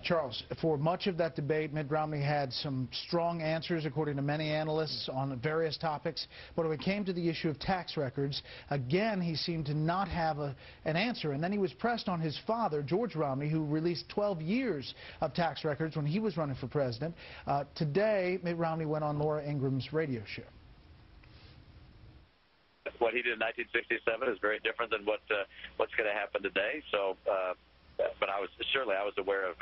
Charles, for much of that debate, Mitt Romney had some strong answers, according to many analysts, on various topics. But when it came to the issue of tax records, again, he seemed to not have an answer. And then he was pressed on his father, George Romney, who released 12 years of tax records when he was running for president. Today, Mitt Romney went on Laura Ingram's radio show. What he did in 1967 is very different than what's going to happen today. So. But I was aware of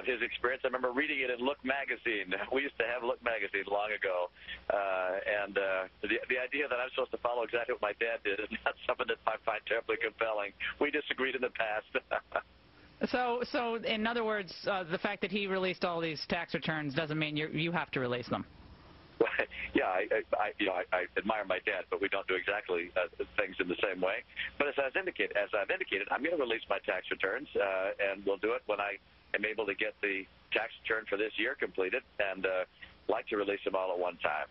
his experience. I remember reading it in Look magazine. We used to have Look magazine long ago, and the idea that I'm supposed to follow exactly what my dad did is not something that I find terribly compelling. We disagreed in the past. So in other words, the fact that he released all these tax returns doesn't mean you have to release them. Yeah, I admire my dad, but we don't do exactly things in the same way. But as I've indicated, I'm going to release my tax returns, and we'll do it when I am able to get the tax return for this year completed, and like to release them all at one time.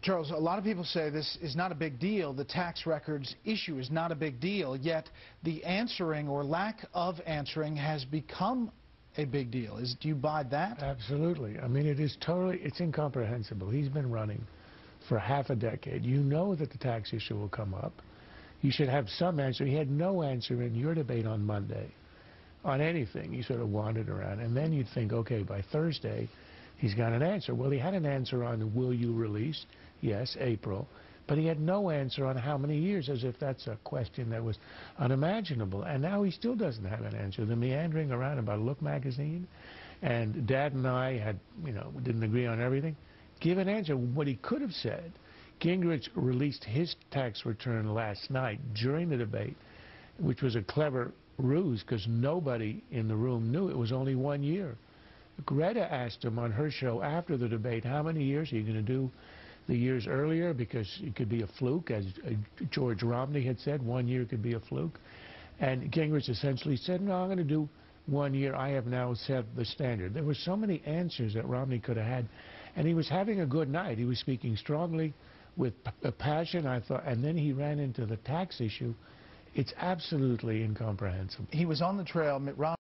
Charles, a lot of people say this is not a big deal. The tax records issue is not a big deal, yet the answering or lack of answering has become a big deal. Do you buy that? Absolutely. I mean, it's incomprehensible. He's been running for half a decade. You know that the tax issue will come up. You should have some answer. He had no answer in your debate on Monday on anything. He sort of wandered around. And then you'd think, okay, by Thursday, he's got an answer. Well, he had an answer on will you release? Yes, April. But he had no answer on how many years, as if that's a question that was unimaginable. And now he still doesn't have an answer. The meandering around about Look magazine, and Dad and I didn't agree on everything. Give an answer. What he could have said, Gingrich released his tax return last night during the debate, which was a clever ruse because nobody in the room knew it was only 1 year. Greta asked him on her show after the debate, how many years are you going to do the years earlier, because it could be a fluke, as George Romney had said, 1 year could be a fluke. And Gingrich essentially said, no, I'm going to do 1 year. I have now set the standard. There were so many answers that Romney could have had, and he was having a good night. He was speaking strongly with passion, I thought, and then he ran into the tax issue. It's absolutely incomprehensible. He was on the trail, Mitt Romney.